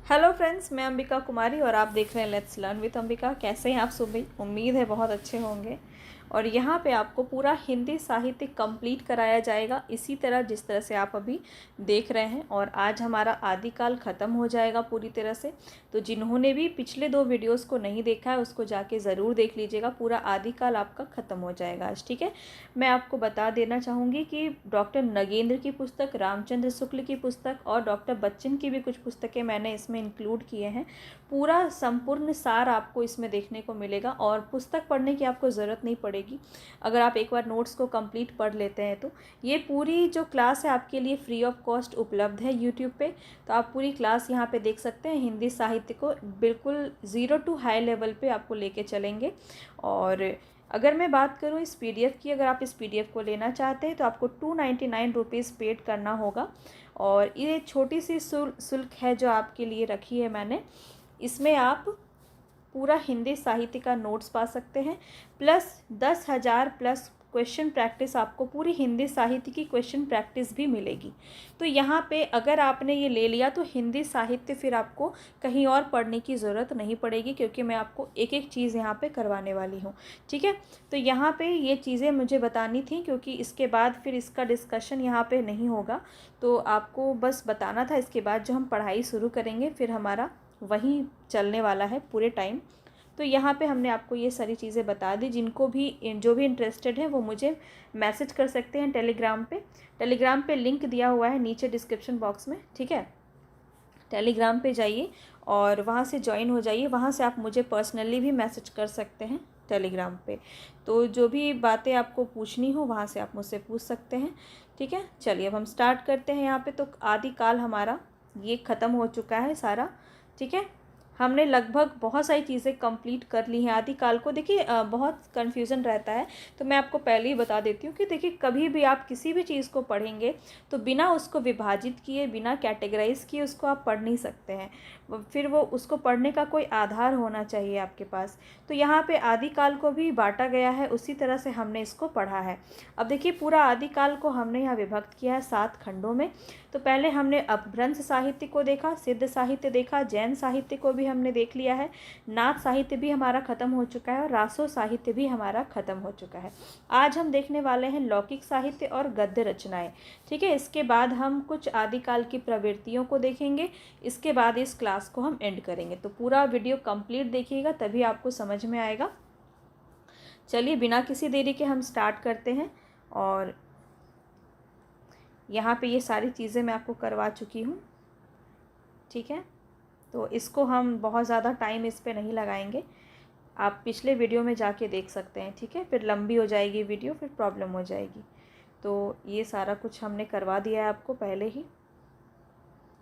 Hello friends, मैं अंबिका कुमारी और आप देख रहे हैं लेट्स लर्न विद अंबिका। कैसे हैं आप सभी? उम्मीद है बहुत अच्छे होंगे। और यहाँ पे आपको पूरा हिंदी साहित्य कंप्लीट कराया जाएगा इसी तरह जिस तरह से आप अभी देख रहे हैं। और आज हमारा आदिकाल ख़त्म हो जाएगा पूरी तरह से। तो जिन्होंने भी पिछले 2 वीडियोस को नहीं देखा है उसको जाके ज़रूर देख लीजिएगा। पूरा आदिकाल आपका ख़त्म हो जाएगा आज, ठीक है। मैं आपको बता देना चाहूँगी कि डॉक्टर नगेंद्र की पुस्तक, रामचंद्र शुक्ल की पुस्तक और डॉक्टर बच्चन की भी कुछ पुस्तकें मैंने इसमें इंक्लूड किए हैं। पूरा संपूर्ण सार आपको इसमें देखने को मिलेगा और पुस्तक पढ़ने की आपको ज़रूरत नहीं पड़ेगी अगर आप एक बार नोट्स को कंप्लीट पढ़ लेते हैं तो। ये पूरी जो क्लास है आपके लिए फ्री ऑफ कॉस्ट उपलब्ध है यूट्यूब पे। तो आप पूरी क्लास यहाँ पे देख सकते हैं। हिंदी साहित्य को बिल्कुल ज़ीरो टू हाई लेवल पे आपको लेके चलेंगे। और अगर मैं बात करूँ इस पीडीएफ की, अगर आप इस पीडीएफ को लेना चाहते हैं तो आपको 299 रुपीज़ पेड करना होगा। और ये छोटी सी शुल्क है जो आपके लिए रखी है मैंने। इसमें आप पूरा हिंदी साहित्य का नोट्स पा सकते हैं, प्लस 10,000 प्लस क्वेश्चन प्रैक्टिस। आपको पूरी हिंदी साहित्य की क्वेश्चन प्रैक्टिस भी मिलेगी। तो यहाँ पे अगर आपने ये ले लिया तो हिंदी साहित्य फिर आपको कहीं और पढ़ने की ज़रूरत नहीं पड़ेगी, क्योंकि मैं आपको एक एक चीज़ यहाँ पे करवाने वाली हूँ, ठीक है। तो यहाँ पे ये चीज़ें मुझे बतानी थी, क्योंकि इसके बाद फिर इसका डिस्कशन यहाँ पे नहीं होगा। तो आपको बस बताना था। इसके बाद जो हम पढ़ाई शुरू करेंगे फिर हमारा वहीं चलने वाला है पूरे टाइम। तो यहाँ पे हमने आपको ये सारी चीज़ें बता दी। जिनको भी जो भी इंटरेस्टेड है वो मुझे मैसेज कर सकते हैं टेलीग्राम पे लिंक दिया हुआ है नीचे डिस्क्रिप्शन बॉक्स में, ठीक है। टेलीग्राम पे जाइए और वहाँ से ज्वाइन हो जाइए। वहाँ से आप मुझे पर्सनली भी मैसेज कर सकते हैं टेलीग्राम पे। तो जो भी बातें आपको पूछनी हो वहाँ से आप मुझसे पूछ सकते हैं, ठीक है। चलिए अब हम स्टार्ट करते हैं। यहाँ पे तो आदिकाल हमारा ये ख़त्म हो चुका है सारा, ठीक है। हमने लगभग बहुत सारी चीज़ें कंप्लीट कर ली हैं आदिकाल को। देखिए बहुत कन्फ्यूज़न रहता है, तो मैं आपको पहले ही बता देती हूँ कि देखिए कभी भी आप किसी भी चीज़ को पढ़ेंगे तो बिना उसको विभाजित किए, बिना कैटेगराइज किए उसको आप पढ़ नहीं सकते हैं। फिर वो उसको पढ़ने का कोई आधार होना चाहिए आपके पास। तो यहाँ पे आदिकाल को भी बांटा गया है, उसी तरह से हमने इसको पढ़ा है। अब देखिए पूरा आदिकाल को हमने यहाँ विभक्त किया है 7 खंडों में। तो पहले हमने अपभ्रंश साहित्य को देखा, सिद्ध साहित्य देखा, जैन साहित्य को भी हमने देख लिया है, नाथ साहित्य भी हमारा ख़त्म हो चुका है और रासो साहित्य भी हमारा ख़त्म हो चुका है। आज हम देखने वाले हैं लौकिक साहित्य और गद्य रचनाएं, ठीक है। इसके बाद हम कुछ आदिकाल की प्रवृत्तियों को देखेंगे। इसके बाद इस क्लास को हम एंड करेंगे। तो पूरा वीडियो कंप्लीट देखिएगा तभी आपको समझ में आएगा। चलिए बिना किसी देरी के हम स्टार्ट करते हैं। और यहाँ पे ये सारी चीज़ें मैं आपको करवा चुकी हूँ, ठीक है। तो इसको हम बहुत ज़्यादा टाइम इस पे नहीं लगाएंगे। आप पिछले वीडियो में जाके देख सकते हैं, ठीक है। फिर लंबी हो जाएगी वीडियो, फिर प्रॉब्लम हो जाएगी। तो ये सारा कुछ हमने करवा दिया है आपको पहले ही।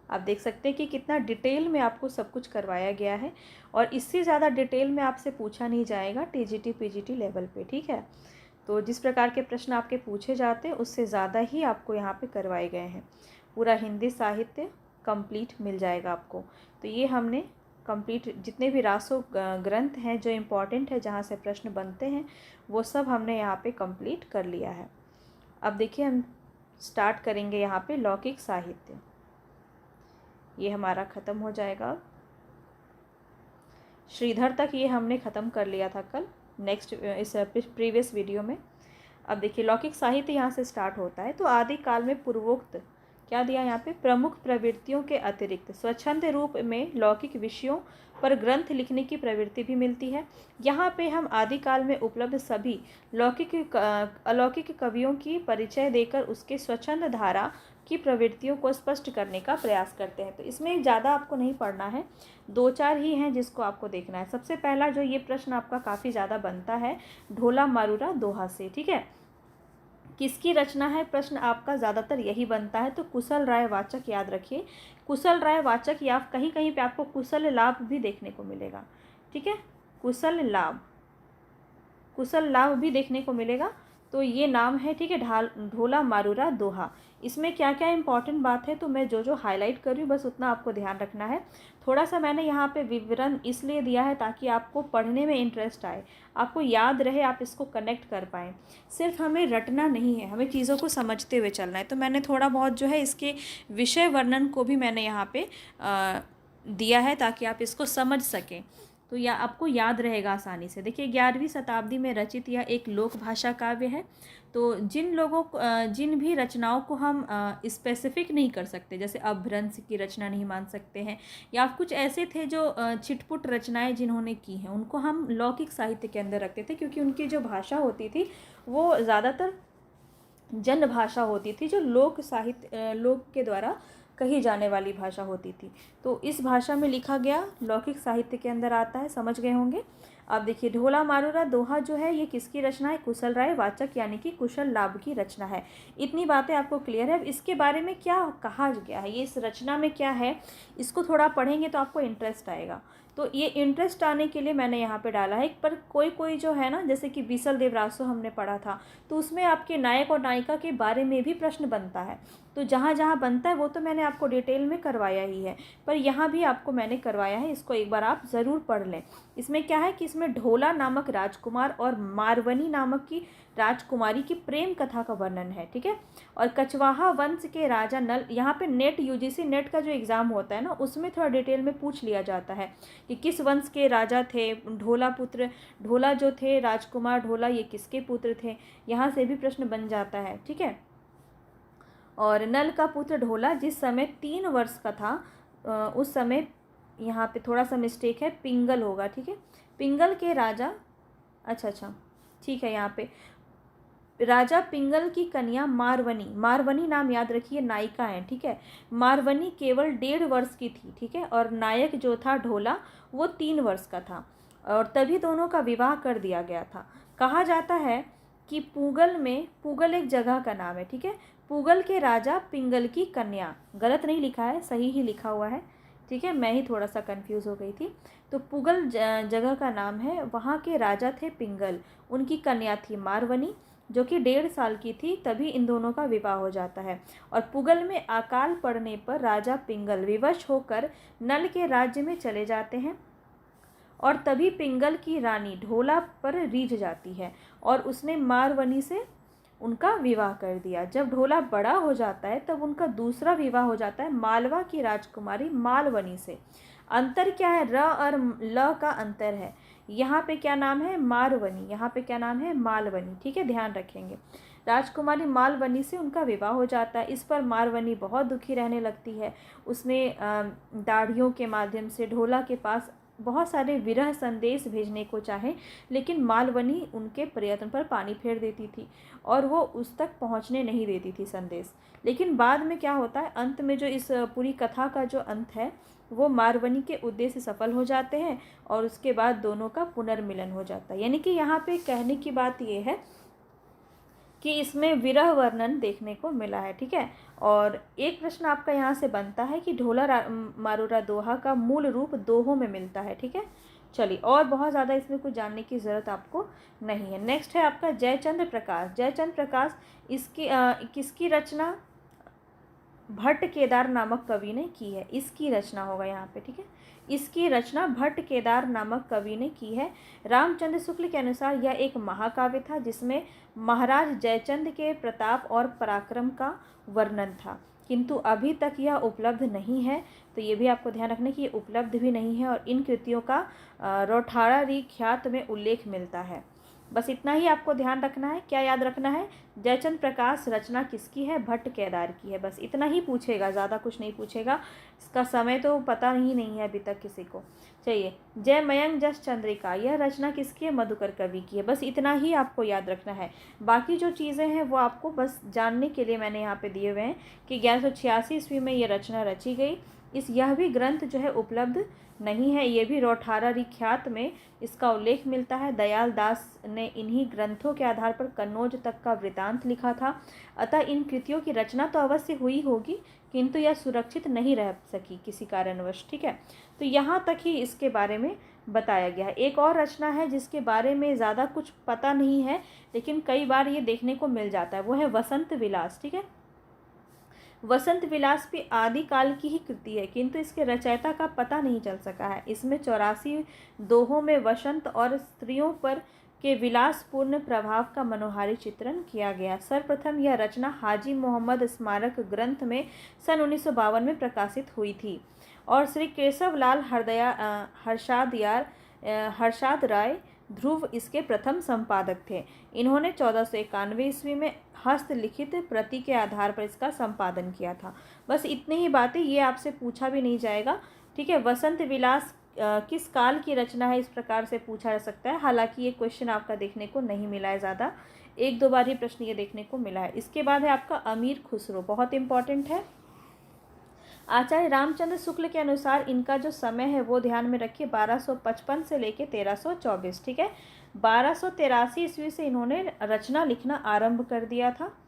आप देख सकते हैं कि कितना डिटेल में आपको सब कुछ करवाया गया है। और इससे ज़्यादा डिटेल में आपसे पूछा नहीं जाएगा टीजीटी पीजीटी लेवल पे, ठीक है। तो जिस प्रकार के प्रश्न आपके पूछे जाते हैं उससे ज़्यादा ही आपको यहाँ पे करवाए गए हैं। पूरा हिंदी साहित्य कंप्लीट मिल जाएगा आपको। तो ये हमने कंप्लीट जितने भी रासो ग्रंथ हैं जो इम्पॉर्टेंट है, जहाँ से प्रश्न बनते हैं, वो सब हमने यहाँ पे कंप्लीट कर लिया है। अब देखिए हम स्टार्ट करेंगे यहाँ पे लौकिक साहित्य। ये हमारा ख़त्म हो जाएगा। श्रीधर तक ये हमने ख़त्म कर लिया था कल, नेक्स्ट इस प्रीवियस वीडियो में। अब देखिए लौकिक साहित्य यहाँ से स्टार्ट होता है। तो आदिकाल में पूर्वोक्त क्या दिया यहाँ पे, प्रमुख प्रवृत्तियों के अतिरिक्त स्वच्छंद रूप में लौकिक विषयों पर ग्रंथ लिखने की प्रवृत्ति भी मिलती है। यहाँ पे हम आदिकाल में उपलब्ध सभी लौकिक अलौकिक कवियों की परिचय देकर उसके स्वच्छंद धारा की प्रवृत्तियों को स्पष्ट करने का प्रयास करते हैं। तो इसमें ज़्यादा आपको नहीं पढ़ना है, 2-4 ही हैं जिसको आपको देखना है। सबसे पहला जो ये प्रश्न आपका काफ़ी ज़्यादा बनता है ढोला मारूरा दोहा से, ठीक है। किसकी रचना है प्रश्न आपका ज़्यादातर यही बनता है। तो कुशल राय वाचक याद रखिए। कुशल राय वाचक या कहीं कहीं पे आपको कुशल लाभ भी देखने को मिलेगा, ठीक है। कुशल लाभ भी देखने को मिलेगा। तो ये नाम है, ठीक है, ढोला मारूरा दोहा। इसमें क्या क्या इंपॉर्टेंट बात है तो मैं जो जो हाईलाइट कर रही हूँ बस उतना आपको ध्यान रखना है। थोड़ा सा मैंने यहाँ पे विवरण इसलिए दिया है ताकि आपको पढ़ने में इंटरेस्ट आए, आपको याद रहे, आप इसको कनेक्ट कर पाएँ। सिर्फ हमें रटना नहीं है, हमें चीज़ों को समझते हुए चलना है। तो मैंने थोड़ा बहुत जो है इसके विषय वर्णन को भी मैंने यहाँ पे दिया है ताकि आप इसको समझ सकें, तो या आपको याद रहेगा आसानी से। देखिए 11वीं शताब्दी में रचित यह एक लोक भाषा काव्य है। तो जिन भी रचनाओं को हम स्पेसिफिक नहीं कर सकते, जैसे अपभ्रंश की रचना नहीं मान सकते हैं, या कुछ ऐसे थे जो छिटपुट रचनाएं जिन्होंने की हैं, उनको हम लौकिक साहित्य के अंदर रखते थे, क्योंकि उनकी जो भाषा होती थी वो ज़्यादातर जन भाषा होती थी, जो लोक के द्वारा कही जाने वाली भाषा होती थी। तो इस भाषा में लिखा गया लौकिक साहित्य के अंदर आता है, समझ गए होंगे। अब देखिए ढोला मारूरा दोहा जो है ये किसकी रचना है? कुशल राय वाचक यानी कि कुशल लाभ की रचना है। इतनी बातें आपको क्लियर है। अब इसके बारे में क्या कहा गया है, ये इस रचना में क्या है, इसको थोड़ा पढ़ेंगे तो आपको इंटरेस्ट आएगा। तो ये इंटरेस्ट आने के लिए मैंने यहाँ पे डाला है। पर कोई कोई जो है ना, जैसे कि बीसल देवरासो हमने पढ़ा था, तो उसमें आपके नायक और नायिका के बारे में भी प्रश्न बनता है। तो जहाँ जहाँ बनता है वो तो मैंने आपको डिटेल में करवाया ही है, पर यहाँ भी आपको मैंने करवाया है, इसको एक बार आप ज़रूर पढ़ लें। इसमें क्या है कि इसमें ढोला नामक राजकुमार और मारवनी नामक की राजकुमारी की प्रेम कथा का वर्णन है, ठीक है। और कछवाहा वंश के राजा नल, यहाँ पे नेट यूजीसी नेट का जो एग्ज़ाम होता है ना, उसमें थोड़ा डिटेल में पूछ लिया जाता है कि किस वंश के राजा थे ढोला जो थे राजकुमार ढोला, ये किसके पुत्र थे, यहाँ से भी प्रश्न बन जाता है, ठीक है। और नल का पुत्र ढोला जिस समय 3 वर्ष का था, उस समय, यहाँ पे थोड़ा सा मिस्टेक है, पिंगल होगा, ठीक है। पिंगल के राजा, अच्छा ठीक है, यहाँ पे राजा पिंगल की कन्या मारवनी नाम याद रखिए, नायिका है, ठीक है। मारवनी केवल 1.5 वर्ष की थी, ठीक है। और नायक जो था ढोला वो 3 वर्ष का था, और तभी दोनों का विवाह कर दिया गया था। कहा जाता है कि पूगल एक जगह का नाम है, ठीक है। पूगल के राजा पिंगल की कन्या, गलत नहीं लिखा है, सही ही लिखा हुआ है, ठीक है। मैं ही थोड़ा सा कंफ्यूज हो गई थी। तो पूगल जगह का नाम है, वहाँ के राजा थे पिंगल, उनकी कन्या थी मारवनी जो कि 1.5 साल की थी, तभी इन दोनों का विवाह हो जाता है। और पुगल में अकाल पड़ने पर राजा पिंगल विवश होकर नल के राज्य में चले जाते हैं, और तभी पिंगल की रानी ढोला पर रीझ जाती है और उसने मारवनी से उनका विवाह कर दिया। जब ढोला बड़ा हो जाता है तब उनका दूसरा विवाह हो जाता है मालवा की राजकुमारी मालवनी से। अंतर क्या है? र और ल का अंतर है। यहाँ पे क्या नाम है? मारवनी, यहाँ पे क्या नाम है? मालवनी, ठीक है, ध्यान रखेंगे। राजकुमारी मालवनी से उनका विवाह हो जाता है। इस पर मारवनी बहुत दुखी रहने लगती है। उसने दाढ़ियों के माध्यम से ढोला के पास बहुत सारे विरह संदेश भेजने को चाहे, लेकिन मालवनी उनके प्रयत्न पर पानी फेर देती थी और वो उस तक पहुंचने नहीं देती थी संदेश। लेकिन बाद में क्या होता है, अंत में जो इस पूरी कथा का जो अंत है वो मारवनी के उद्देश्य सफल हो जाते हैं और उसके बाद दोनों का पुनर्मिलन हो जाता है। यानी कि यहाँ पे कहने की बात ये है कि इसमें विरह वर्णन देखने को मिला है, ठीक है। और एक प्रश्न आपका यहाँ से बनता है कि ढोला मारूरा दोहा का मूल रूप दोहों में मिलता है, ठीक है। चलिए, और बहुत ज़्यादा इसमें कुछ जानने की ज़रूरत आपको नहीं है। नेक्स्ट है आपका जयचंद्र प्रकाश। जयचंद्र प्रकाश किसकी रचना? भट्ट केदार नामक कवि ने की है। इसकी रचना होगा यहाँ पे, ठीक है। इसकी रचना भट्ट केदार नामक कवि ने की है। रामचंद्र शुक्ल के अनुसार यह एक महाकाव्य था जिसमें महाराज जयचंद के प्रताप और पराक्रम का वर्णन था, किंतु अभी तक यह उपलब्ध नहीं है। तो ये भी आपको ध्यान रखना कि ये उपलब्ध भी नहीं है और इन कृतियों का रोठाड़ा री ख्यात में उल्लेख मिलता है। बस इतना ही आपको ध्यान रखना है। क्या याद रखना है? जयचंद्र प्रकाश रचना किसकी है? भट्ट केदार की है। बस इतना ही पूछेगा, ज़्यादा कुछ नहीं पूछेगा। इसका समय तो पता ही नहीं है अभी तक किसी को। चलिए, जय मयंक जस चंद्रिका, यह रचना किसकी है? मधुकर कवि की है। बस इतना ही आपको याद रखना है। बाकी जो चीज़ें हैं वो आपको बस जानने के लिए मैंने यहाँ पे दिए हुए हैं कि 1186 ईस्वी में ये रचना रची गई। यह भी ग्रंथ जो है उपलब्ध नहीं है। ये भी रोठाड़ा री ख्यात में इसका उल्लेख मिलता है। दयाल दास ने इन्हीं ग्रंथों के आधार पर कन्नौज तक का वृतांत लिखा था। अतः इन कृतियों की रचना तो अवश्य हुई होगी, किंतु यह सुरक्षित नहीं रह सकी किसी कारणवश, ठीक है। तो यहाँ तक ही इसके बारे में बताया गया है। एक और रचना है जिसके बारे में ज़्यादा कुछ पता नहीं है, लेकिन कई बार ये देखने को मिल जाता है, वो है वसंत विलास, ठीक है। वसंत विलास भी आदिकाल की ही कृति है, किंतु इसके रचयिता का पता नहीं चल सका है। इसमें 84 दोहों में वसंत और स्त्रियों पर के विलासपूर्ण प्रभाव का मनोहारी चित्रण किया गया। सर्वप्रथम यह रचना हाजी मोहम्मद स्मारक ग्रंथ में सन 1952 में प्रकाशित हुई थी और श्री केशव लाल हर्षाद राय ध्रुव इसके प्रथम संपादक थे। इन्होंने 1491 ईस्वी में हस्तलिखित प्रति के आधार पर इसका संपादन किया था। बस इतनी ही बातें, ये आपसे पूछा भी नहीं जाएगा। ठीक है, वसंत विलास किस काल की रचना है, इस प्रकार से पूछा जा सकता है। हालांकि ये क्वेश्चन आपका देखने को नहीं मिला है ज़्यादा, एक दो बार ही प्रश्न ये देखने को मिला है। इसके बाद है आपका अमीर खुसरो, बहुत इंपॉर्टेंट है। आचार्य रामचंद्र शुक्ल के अनुसार इनका जो समय है वो ध्यान में रखिए 1255 से लेके 1324। ठीक है, 1283 ईस्वी से इन्होंने रचना लिखना आरंभ कर दिया था।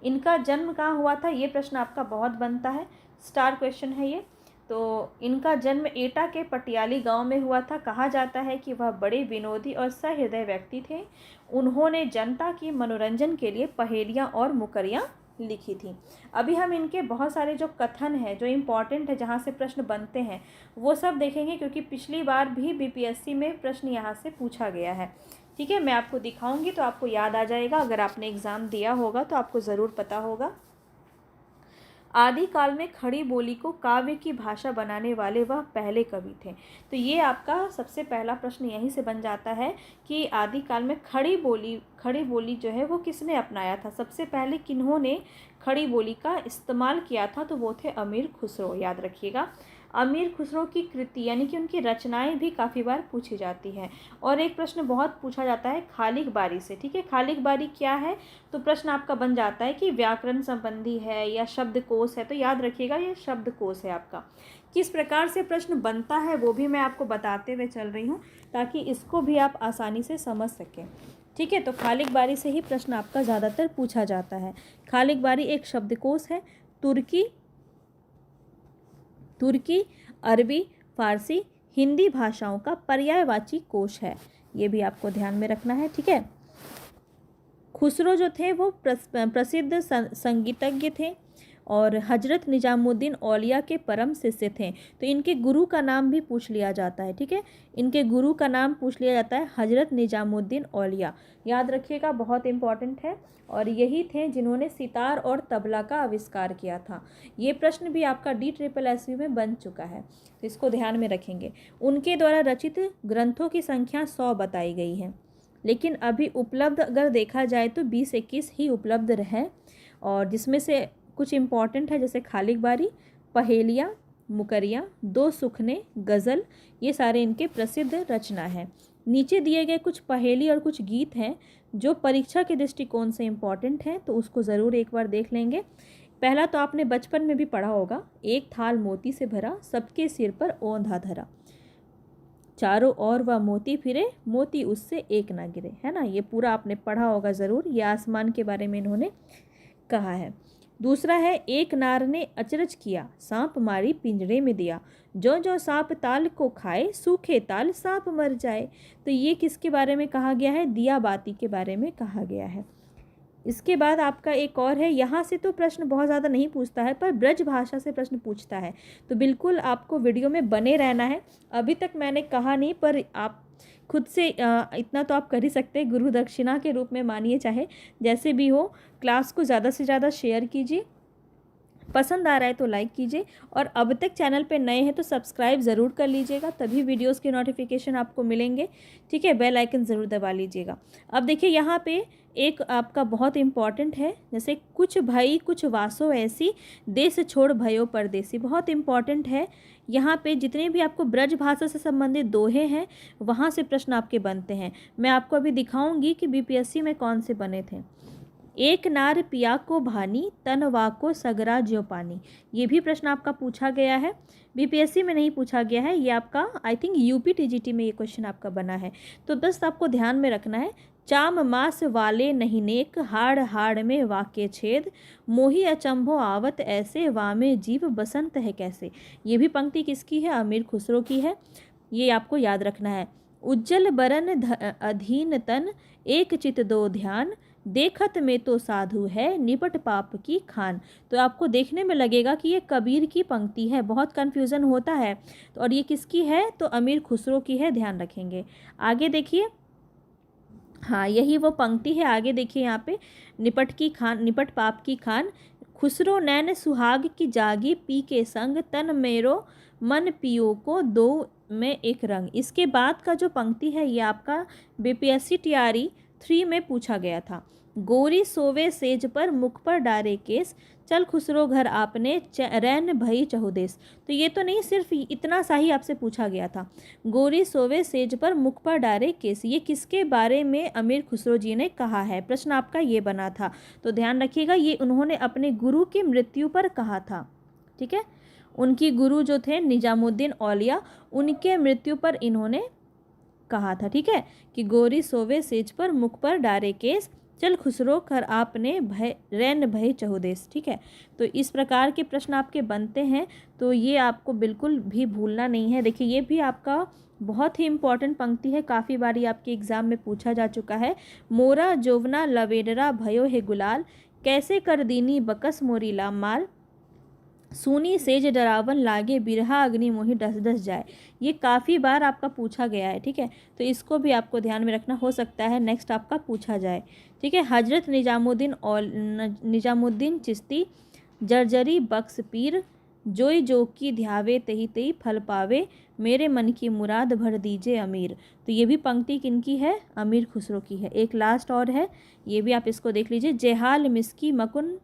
इनका जन्म कहाँ हुआ था, ये प्रश्न आपका बहुत बनता है, स्टार क्वेश्चन है ये। तो इनका जन्म एटा के पटियाली गांव में हुआ था। कहा जाता है कि वह बड़े विनोदी और सहृदय व्यक्ति थे। उन्होंने जनता की मनोरंजन के लिए पहेलियाँ और मुकरियाँ लिखी थी। अभी हम इनके बहुत सारे जो कथन हैं, जो इम्पॉर्टेंट है, जहाँ से प्रश्न बनते हैं, वो सब देखेंगे, क्योंकि पिछली बार भी बीपीएससी में प्रश्न यहाँ से पूछा गया है। ठीक है, मैं आपको दिखाऊंगी तो आपको याद आ जाएगा। अगर आपने एग्ज़ाम दिया होगा तो आपको ज़रूर पता होगा। आदिकाल में खड़ी बोली को काव्य की भाषा बनाने वाले वह पहले कवि थे। तो ये आपका सबसे पहला प्रश्न यहीं से बन जाता है कि आदिकाल में खड़ी बोली जो है वो किसने अपनाया था, सबसे पहले किन्होंने खड़ी बोली का इस्तेमाल किया था, तो वो थे अमीर खुसरो। याद रखिएगा, अमीर खुसरो की कृति यानी कि उनकी रचनाएं भी काफ़ी बार पूछी जाती हैं। और एक प्रश्न बहुत पूछा जाता है खालिक बारी से। ठीक है, खालिक बारी क्या है, तो प्रश्न आपका बन जाता है कि व्याकरण संबंधी है या शब्दकोश है। तो याद रखिएगा ये शब्दकोश है आपका। किस प्रकार से प्रश्न बनता है वो भी मैं आपको बताते हुए चल रही हूँ, ताकि इसको भी आप आसानी से समझ सकें। ठीक है, तो खालिक बारी से ही प्रश्न आपका ज़्यादातर पूछा जाता है। खालिक बारी एक शब्दकोश है, तुर्की, अरबी, फारसी, हिंदी भाषाओं का पर्यायवाची कोश है। ये भी आपको ध्यान में रखना है। ठीक है, खुसरो जो थे वो प्रसिद्ध संगीतज्ञ थे और हजरत निजामुद्दीन औलिया के परम शिष्य थे। तो इनके गुरु का नाम भी पूछ लिया जाता है। ठीक है, इनके गुरु का नाम पूछ लिया जाता है हजरत निजामुद्दीन औलिया। याद रखिएगा, बहुत इंपॉर्टेंट है। और यही थे जिन्होंने सितार और तबला का आविष्कार किया था। ये प्रश्न भी आपका DSSS में बन चुका है, तो इसको ध्यान में रखेंगे। उनके द्वारा रचित ग्रंथों की संख्या 100 बताई गई है, लेकिन अभी उपलब्ध अगर देखा जाए तो 20-21 ही उपलब्ध है। और जिसमें से कुछ इम्पॉर्टेंट है, जैसे खालिक बारी, पहेलियाँ, मुकरियाँ, दो सुखने, गज़ल, ये सारे इनके प्रसिद्ध रचना है। नीचे दिए गए कुछ पहेली और कुछ गीत हैं जो परीक्षा के दृष्टिकोण से इम्पॉर्टेंट हैं, तो उसको ज़रूर एक बार देख लेंगे। पहला तो आपने बचपन में भी पढ़ा होगा, एक थाल मोती से भरा, सबके सिर पर ओंधा धरा, चारों ओर वह मोती फिरे, मोती उससे एक ना गिरे, है ना। ये पूरा आपने पढ़ा होगा ज़रूर। ये आसमान के बारे में इन्होंने कहा है। दूसरा है, एक नार ने अचरज किया, सांप मारी पिंजरे में दिया, जो जो सांप ताल को खाए, सूखे ताल सांप मर जाए। तो ये किसके बारे में कहा गया है, दिया बाती के बारे में कहा गया है। इसके बाद आपका एक और है, यहाँ से तो प्रश्न बहुत ज़्यादा नहीं पूछता है, पर ब्रज भाषा से प्रश्न पूछता है। तो बिल्कुल आपको वीडियो में बने रहना है। अभी तक मैंने कहा नहीं, पर आप खुद से इतना तो आप कर ही सकते हैं, गुरु दक्षिणा के रूप में मानिए, चाहे जैसे भी हो। क्लास को ज़्यादा से ज़्यादा शेयर कीजिए, पसंद आ रहा है तो लाइक कीजिए, और अब तक चैनल पे नए हैं तो सब्सक्राइब ज़रूर कर लीजिएगा, तभी वीडियोस के नोटिफिकेशन आपको मिलेंगे। ठीक है, बेल आइकन ज़रूर दबा लीजिएगा। अब देखिए यहाँ पे एक आपका बहुत इम्पॉर्टेंट है, जैसे कुछ भई कुछ वासो ऐसी, देश छोड़ भयो परदेसी, बहुत इम्पॉर्टेंट है। यहाँ पे जितने भी आपको ब्रज भाषा से संबंधित दोहे हैं, वहाँ से प्रश्न आपके बनते हैं। मैं आपको अभी दिखाऊंगी कि बीपीएससी में कौन से बने थे। एक नार पिया को भानी, तनवा को सगरा ज्यो पानी, ये भी प्रश्न आपका पूछा गया है। बीपीएससी में नहीं पूछा गया है, ये आपका आई थिंक यूपी टीजीटी में ये क्वेश्चन आपका बना है। तो बस आपको ध्यान में रखना है, चाम मास वाले नहीं नेक, हाड़ हाड़ में वाक्य छेद, मोही अचंभो आवत ऐसे, वामे जीव बसंत है कैसे। ये भी पंक्ति किसकी है, अमीर खुसरो की है। ये आपको याद रखना है। उज्जल बरन अधीन तन, एक चित दो ध्यान, देखत में तो साधु है, निपट पाप की खान। तो आपको देखने में लगेगा कि ये कबीर की पंक्ति है, बहुत कन्फ्यूज़न होता है। तो और ये किसकी है, तो अमीर खुसरो की है, ध्यान रखेंगे। आगे देखिए, हाँ यही वो पंक्ति है। आगे देखिए यहाँ पे, निपट पाप की खान, खुसरो नैन सुहाग की जागी, पी के संग तन मेरो मन पियो को दो में एक रंग। इसके बाद का जो पंक्ति है ये आपका बीपीएससी टीआरई 3 में पूछा गया था। गोरी सोवे सेज पर मुख पर डारे केस, चल खुसरो घर आपने रैन भई चहुदेस। तो ये तो नहीं, सिर्फ इतना सा ही आपसे पूछा गया था। गोरी सोवे सेज पर मुख पर डारे केस, ये किसके बारे में अमीर खुसरो जी ने कहा है? प्रश्न आपका ये बना था। तो ध्यान रखिएगा, ये उन्होंने अपने गुरु की मृत्यु पर कहा था। ठीक है, उनकी गुरु जो थे निजामुद्दीन औलिया, उनके मृत्यु पर इन्होंने कहा था। ठीक है, कि गोरी सोवे सेज पर मुख पर डारे केस, चल खुसरो कर आपने भय रैन भय चहुदेस। ठीक है, तो इस प्रकार के प्रश्न आपके बनते हैं, तो ये आपको बिल्कुल भी भूलना नहीं है। देखिए, ये भी आपका बहुत ही इम्पॉर्टेंट पंक्ति है, काफ़ी बारी आपके एग्ज़ाम में पूछा जा चुका है। मोरा जोवना लवेडरा भयो है गुलाल, कैसे कर दीनी बकस मोरी लाम माल, सूनी सेज डरावन लागे बिरहा अग्नि मोहि डस डस जाए। ये काफ़ी बार आपका पूछा गया है। ठीक है, तो इसको भी आपको ध्यान में रखना, हो सकता है नेक्स्ट आपका पूछा जाए। ठीक है, हजरत निजामुद्दीन चिश्ती जर्जरी बख्श पीर, जोई जो की ध्यावे तही तही फल पावे, मेरे मन की मुराद भर दीजिए अमीर। तो ये भी पंक्ति किनकी है? अमीर खुसरो की है। एक लास्ट और है, ये भी आप इसको देख लीजिए। जेहाल मिस्की मकुन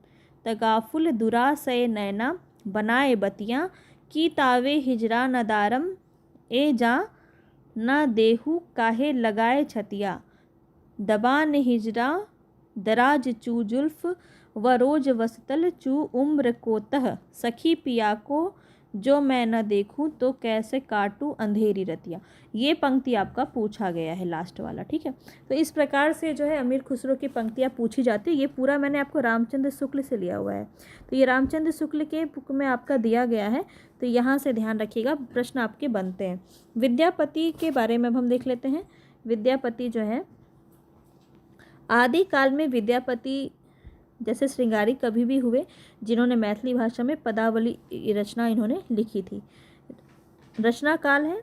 तगाफुल दुरा से नैना, बनाए बतियाँ की तावे हिजरा नदारम, ए जा न देहू काहे लगाए छतिया, दबान हिजरा दराज चू जुल्फ, व रोज वसतल चू उम्र कोतह, सखी पिया को जो मैं न देखूं तो कैसे काटूं अंधेरी रतिया। ये पंक्ति आपका पूछा गया है, लास्ट वाला। ठीक है, तो इस प्रकार से जो है अमीर खुसरो की पंक्तियाँ पूछी जाती है। ये पूरा मैंने आपको रामचंद्र शुक्ल से लिया हुआ है, तो ये रामचंद्र शुक्ल के बुक में आपका दिया गया है, तो यहाँ से ध्यान रखिएगा, प्रश्न आपके बनते हैं। विद्यापति के बारे में अब हम देख लेते हैं। विद्यापति जो है, आदि काल में विद्यापति जैसे श्रृंगारी कवि भी हुए, जिन्होंने मैथिली भाषा में पदावली रचना इन्होंने लिखी थी। रचना काल है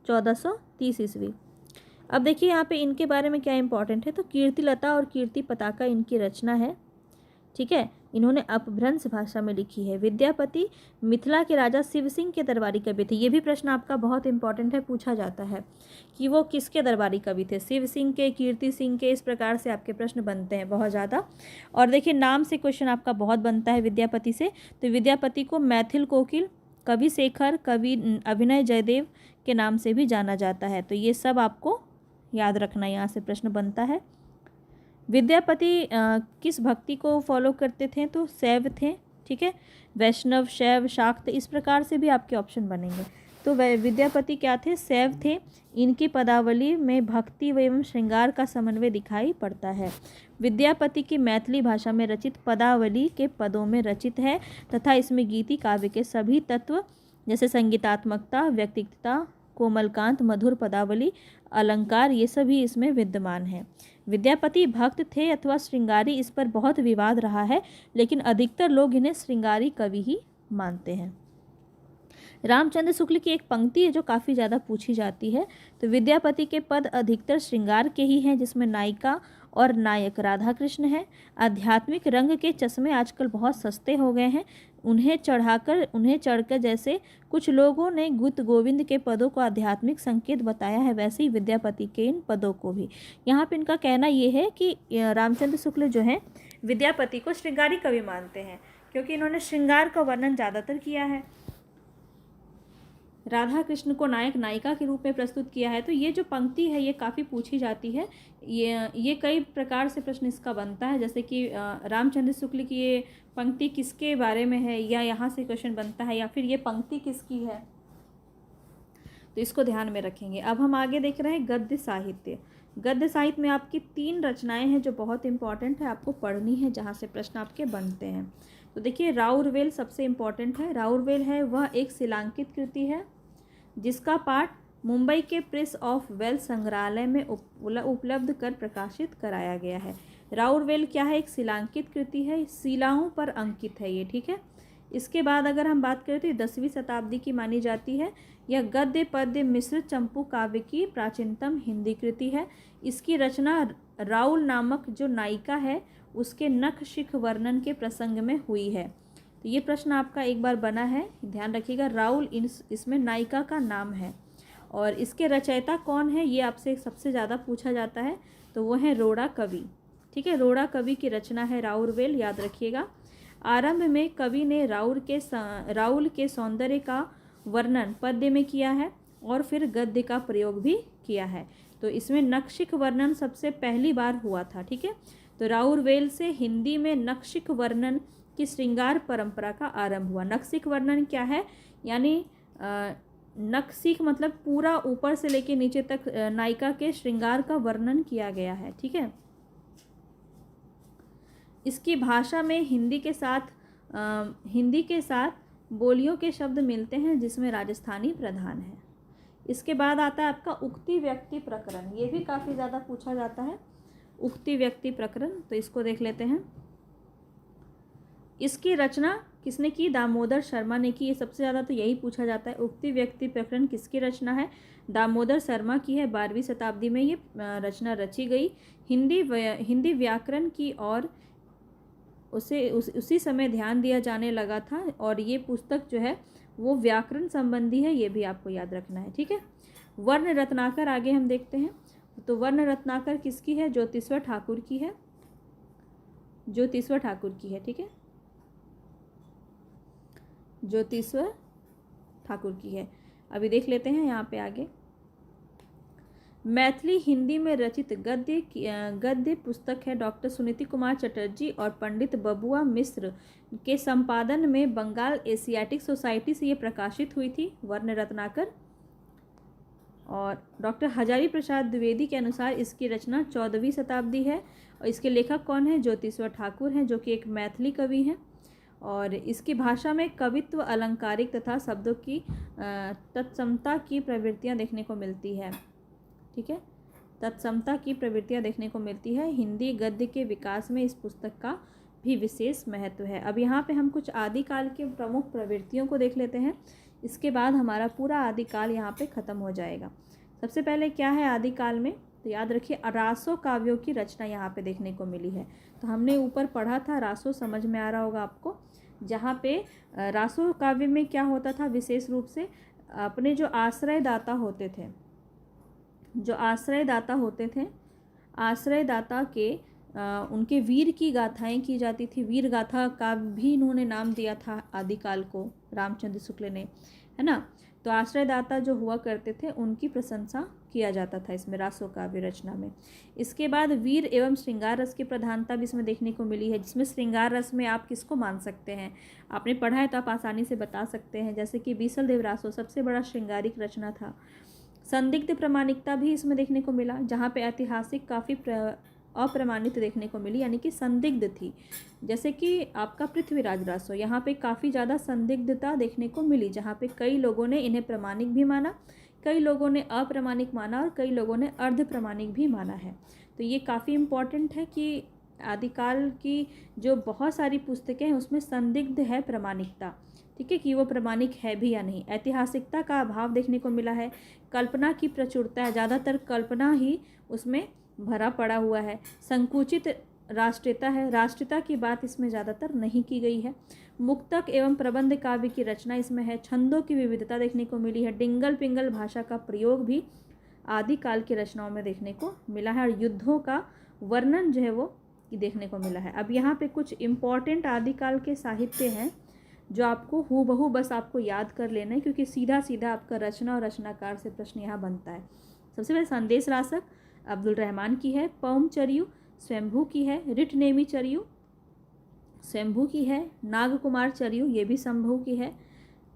1430 ईस्वी। अब देखिए यहाँ पे इनके बारे में क्या इंपॉर्टेंट है, तो कीर्तिलता और कीर्ति पताका इनकी रचना है। ठीक है, इन्होंने अपभ्रंश भाषा में लिखी है। विद्यापति मिथिला के राजा शिव सिंह के दरबारी कवि थे। ये भी प्रश्न आपका बहुत इंपॉर्टेंट है, पूछा जाता है कि वो किसके दरबारी कवि थे, शिव सिंह के, कीर्ति सिंह के। इस प्रकार से आपके प्रश्न बनते हैं बहुत ज़्यादा। और देखिए, नाम से क्वेश्चन आपका बहुत बनता है विद्यापति से। तो विद्यापति को मैथिल कोकिल, कवि शेखर, कवि अभिनय जयदेव के नाम से भी जाना जाता है। तो ये सब आपको याद रखना, यहाँ से प्रश्न बनता है। विद्यापति किस भक्ति को फॉलो करते थे, तो शैव थे। ठीक है, वैष्णव, शैव, शाक्त, इस प्रकार से भी आपके ऑप्शन बनेंगे। तो विद्यापति क्या थे? शैव थे। इनकी पदावली में भक्ति एवं श्रृंगार का समन्वय दिखाई पड़ता है। विद्यापति की मैथिली भाषा में रचित पदावली के पदों में रचित है तथा इसमें गीति काव्य के सभी तत्व जैसे संगीतात्मकता, व्यक्तिगतता, कोमलकांत, मधुर पदावली, अलंकार, ये सभी इसमें विद्यमान हैं। विद्यापति भक्त थे अथवा श्रृंगारी, इस पर बहुत विवाद रहा है, लेकिन अधिकतर लोग इन्हें श्रृंगारी कवि ही मानते हैं। रामचंद्र शुक्ल की एक पंक्ति है जो काफ़ी ज़्यादा पूछी जाती है। तो विद्यापति के पद अधिकतर श्रृंगार के ही हैं, जिसमें नायिका और नायक राधा कृष्ण है। आध्यात्मिक रंग के चश्मे आजकल बहुत सस्ते हो गए हैं, उन्हें चढ़कर जैसे कुछ लोगों ने गुत गोविंद के पदों को आध्यात्मिक संकेत बताया है, वैसे ही विद्यापति के इन पदों को भी। यहाँ पे इनका कहना ये है कि रामचंद्र शुक्ल जो है विद्यापति को श्रृंगारी कवि मानते हैं, क्योंकि इन्होंने श्रृंगार का वर्णन ज़्यादातर किया है, राधा कृष्ण को नायक नायिका के रूप में प्रस्तुत किया है। तो ये जो पंक्ति है ये काफ़ी पूछी जाती है। ये कई प्रकार से प्रश्न इसका बनता है, जैसे कि रामचंद्र शुक्ल की ये पंक्ति किसके बारे में है, या यहाँ से क्वेश्चन बनता है, या फिर ये पंक्ति किसकी है, तो इसको ध्यान में रखेंगे। अब हम आगे देख रहे हैं गद्य साहित्य। गद्य साहित्य में आपकी 3 रचनाएं हैं जो बहुत इंपॉर्टेंट है, आपको पढ़नी है, जहाँ से प्रश्न आपके बनते हैं। तो देखिए, राउरवेल सबसे इम्पॉर्टेंट है। राउरवेल है वह एक शिलांकित कृति है जिसका पाठ मुंबई के प्रिंस ऑफ वेल्स संग्रहालय में उपलब्ध कर प्रकाशित कराया गया है। राउरवेल क्या है? एक शिलांकित कृति है, शिलाओं पर अंकित है ये। ठीक है, इसके बाद अगर हम बात करें तो 10वीं शताब्दी की मानी जाती है। यह गद्य पद्य मिश्रित चंपू काव्य की प्राचीनतम हिंदी कृति है। इसकी रचना राउल नामक जो नायिका है उसके नख शिख वर्णन के प्रसंग में हुई है। तो ये प्रश्न आपका एक बार बना है, ध्यान रखिएगा। राउल इसमें नायिका का नाम है। और इसके रचयिता कौन है, ये आपसे सबसे ज़्यादा पूछा जाता है, तो वो है रोड़ा कवि। ठीक है, रोड़ा कवि की रचना है राउरवेल, याद रखिएगा। आरंभ में कवि ने राउल के सौंदर्य का वर्णन पद्य में किया है और फिर गद्य का प्रयोग भी किया है। तो इसमें नक्शिक वर्णन सबसे पहली बार हुआ था। ठीक है, तो राउरवेल से हिंदी में नक्शिक वर्णन की श्रृंगार परंपरा का आरंभ हुआ। नक्शिक वर्णन क्या है, यानी नक्शिक मतलब पूरा ऊपर से लेके नीचे तक नायिका के श्रृंगार का वर्णन किया गया है। ठीक है, इसकी भाषा में हिंदी के साथ बोलियों के शब्द मिलते हैं जिसमें राजस्थानी प्रधान है। इसके बाद आता है आपका उक्ति व्यक्ति प्रकरण, ये भी काफ़ी ज़्यादा पूछा जाता है, उक्ति व्यक्ति प्रकरण। तो इसको देख लेते हैं। इसकी रचना किसने की, दामोदर शर्मा ने की। ये सबसे ज़्यादा तो यही पूछा जाता है, उक्ति व्यक्ति प्रकरण किसकी रचना है, दामोदर शर्मा की है। 12वीं शताब्दी में ये रचना रची गई। हिंदी व्याकरण की और उसी समय ध्यान दिया जाने लगा था, और ये पुस्तक जो है वो व्याकरण संबंधी है, ये भी आपको याद रखना है। ठीक है, वर्ण रत्नाकर आगे हम देखते हैं। तो वर्ण रत्नाकर किसकी है, ज्योतिश्वर ठाकुर की है, ज्योतिश्वर ठाकुर की है। ठीक है, ज्योतिश्वर ठाकुर की है। अभी देख लेते हैं यहाँ पे आगे। मैथिली हिंदी में रचित गद्य पुस्तक है डॉक्टर सुनीति कुमार चटर्जी और पंडित बबुआ मिश्र के संपादन में बंगाल एशियाटिक सोसाइटी से ये प्रकाशित हुई थी, वर्ण रत्नाकर। और डॉक्टर हजारी प्रसाद द्विवेदी के अनुसार इसकी रचना 14वीं शताब्दी है। और इसके लेखक कौन है, ज्योतिश्वर ठाकुर हैं, जो कि एक मैथिली कवि हैं। और इसकी भाषा में कवित्व, अलंकारिक तथा शब्दों की तत्समता की प्रवृत्तियाँ देखने को मिलती है। ठीक है, तत्समता की प्रवृत्तियाँ देखने को मिलती है। हिंदी गद्य के विकास में इस पुस्तक का भी विशेष महत्व है। अब यहाँ पे हम कुछ आदिकाल के प्रमुख प्रवृत्तियों को देख लेते हैं, इसके बाद हमारा पूरा आदिकाल यहाँ पे ख़त्म हो जाएगा। सबसे पहले क्या है आदिकाल में, तो याद रखिए रासो काव्यों की रचना यहाँ पे देखने को मिली है। तो हमने ऊपर पढ़ा था, रासो समझ में आ रहा होगा आपको, जहाँ पे रासो काव्य में क्या होता था, विशेष रूप से अपने जो आश्रयदाता होते थे, आश्रयदाता के उनके वीर की गाथाएं की जाती थी। वीर गाथा का भी इन्होंने नाम दिया था आदिकाल को, रामचंद्र शुक्ल ने, है ना। तो आश्रयदाता जो हुआ करते थे उनकी प्रशंसा किया जाता था इसमें रासो काव्य रचना में। इसके बाद वीर एवं श्रृंगार रस की प्रधानता भी इसमें देखने को मिली है, जिसमें श्रृंगार रस में आप किसको मान सकते हैं, आपने पढ़ा है तो आप आसानी से बता सकते हैं, जैसे कि बीसल देव रासो सबसे बड़ा श्रृंगारिक रचना था। संदिग्ध प्रामाणिकता भी इसमें देखने को मिला, जहाँ पे ऐतिहासिक काफ़ी अप्रमाणित देखने को मिली, यानी कि संदिग्ध थी। जैसे कि आपका पृथ्वीराज रासो, यहाँ पे काफ़ी ज़्यादा संदिग्धता देखने को मिली, जहाँ पे कई लोगों ने इन्हें प्रमाणिक भी माना, कई लोगों ने अप्रमाणिक माना और कई लोगों ने अर्ध प्रमाणिक भी माना है। तो ये काफ़ी इम्पॉर्टेंट है कि आदिकाल की जो बहुत सारी पुस्तकें हैं उसमें संदिग्ध है प्रामाणिकता, ठीक है, कि वो प्रामाणिक है भी या नहीं। ऐतिहासिकता का अभाव देखने को मिला है, कल्पना की प्रचुरता है, ज़्यादातर कल्पना ही उसमें भरा पड़ा हुआ है। संकुचित राष्ट्रीयता है, राष्ट्रीयता की बात इसमें ज़्यादातर नहीं की गई है। मुक्तक एवं प्रबंध काव्य की रचना इसमें है, छंदों की विविधता देखने को मिली है, डिंगल पिंगल भाषा का प्रयोग भी आदिकाल की रचनाओं में देखने को मिला है, और युद्धों का वर्णन जो है वो देखने को मिला है। अब यहाँ पे कुछ इम्पॉर्टेंट आदिकाल के साहित्य हैं जो आपको हूबहू बस आपको याद कर लेना है, क्योंकि सीधा सीधा आपका रचना और रचनाकार से प्रश्न यहाँ बनता है। सबसे पहले संदेश रासक अब्दुल रहमान की है, पौम चरियु स्वयंभू की है, रिट नेमी चरियु स्वयंभू की है, नागकुमार चरियु ये भी शंभू की है,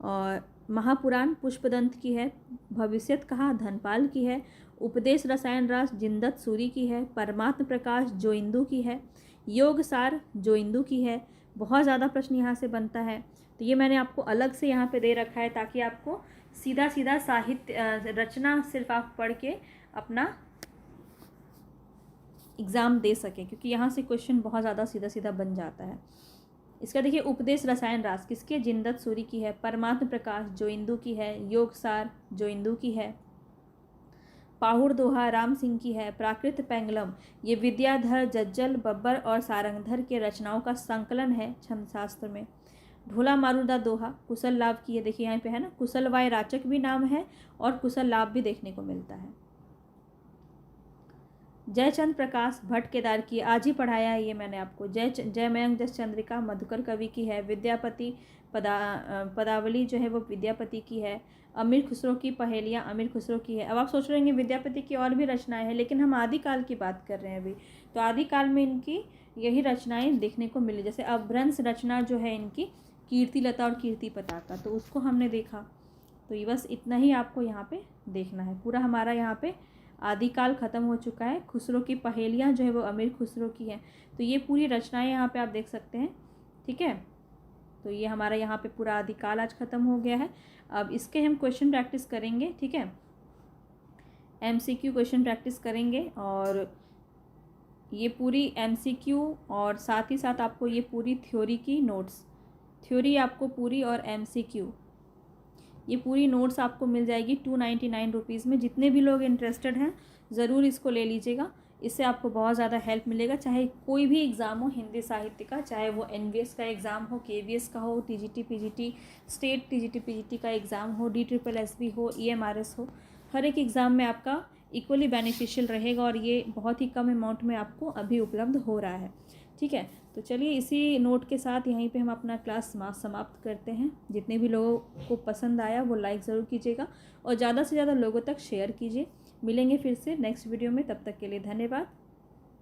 और महापुराण पुष्पदंत की है, भविष्यत कहा धनपाल की है, उपदेश रसायन रास जिंदत सूरी की है, परमात्म प्रकाश जोइंदू की है, योग सार जोइंदू की है। बहुत ज़्यादा प्रश्न यहाँ से बनता है, तो ये मैंने आपको अलग से यहाँ पे दे रखा है ताकि आपको सीधा सीधा साहित्य रचना सिर्फ आप पढ़ के अपना एग्ज़ाम दे सकें, क्योंकि यहाँ से क्वेश्चन बहुत ज़्यादा सीधा सीधा बन जाता है। इसका देखिए उपदेश रसायन रास किसके, जिंदत सूरी की है, परमात्म प्रकाश जोइंदू की है, योग सार जोइंदू की है, पाहुड़ दोहा राम सिंह की है, प्राकृत पेंगलम ये विद्याधर जज्जल बब्बर और सारंगधर के रचनाओं का संकलन है छंदशास्त्र में। ढोला मारूदा दोहा कुशल लाभ की है, देखिए यहाँ पे है ना, कुशल वाय राचक भी नाम है और कुशल लाभ भी देखने को मिलता है। जयचंद प्रकाश भट्ट केदार की, आज ही पढ़ाया है ये मैंने आपको। जयमयंक जस चंद्रिका मधुकर कवि की है। विद्यापति पदावली जो है वो विद्यापति की है। अमीर खुसरो की पहेलियाँ अमीर खुसरो की है। अब आप सोच रहे होंगे विद्यापति की और भी रचनाएं हैं, लेकिन हम आदिकाल की बात कर रहे हैं अभी, तो आदिकाल में इनकी यही रचनाएं देखने को मिली। जैसे अभ्रंश रचना जो है इनकी कीर्तिलता और कीर्ति पताका, तो उसको हमने देखा। तो ये बस इतना ही आपको यहाँ पे देखना है। पूरा हमारा यहाँ पे आदिकाल ख़त्म हो चुका है। खुसरो की पहेलियाँ जो है वो अमीर खुसरो की है। तो ये पूरी रचनाएं यहाँ पे आप देख सकते हैं, ठीक है। तो ये हमारा यहाँ पे पूरा आदिकाल आज ख़त्म हो गया है। अब इसके हम क्वेश्चन प्रैक्टिस करेंगे, ठीक है, MCQ क्वेश्चन प्रैक्टिस करेंगे। और ये पूरी MCQ और साथ ही साथ आपको ये पूरी थ्योरी की नोट्स, थ्योरी आपको पूरी और MCQ, ये पूरी नोट्स आपको मिल जाएगी 299 रुपीज़ में। जितने भी लोग इंटरेस्टेड हैं ज़रूर इसको ले लीजिएगा, इससे आपको बहुत ज़्यादा हेल्प मिलेगा। चाहे कोई भी एग्ज़ाम हो हिंदी साहित्य का, चाहे वो NVS का एग्ज़ाम हो, KVS का हो, TGT PGT state TGT PGT का एग्ज़ाम हो, DSSB हो, EMRS हो, हर एक एग्ज़ाम में आपका इक्वली बेनिफिशियल रहेगा। और ये बहुत ही कम अमाउंट में आपको अभी उपलब्ध हो रहा है, ठीक है। तो चलिए इसी नोट के साथ यहीं पे हम अपना क्लास समाप्त करते हैं। जितने भी लोगों को पसंद आया वो लाइक ज़रूर कीजिएगा और ज़्यादा से ज़्यादा लोगों तक शेयर कीजिए। मिलेंगे फिर से नेक्स्ट वीडियो में, तब तक के लिए धन्यवाद।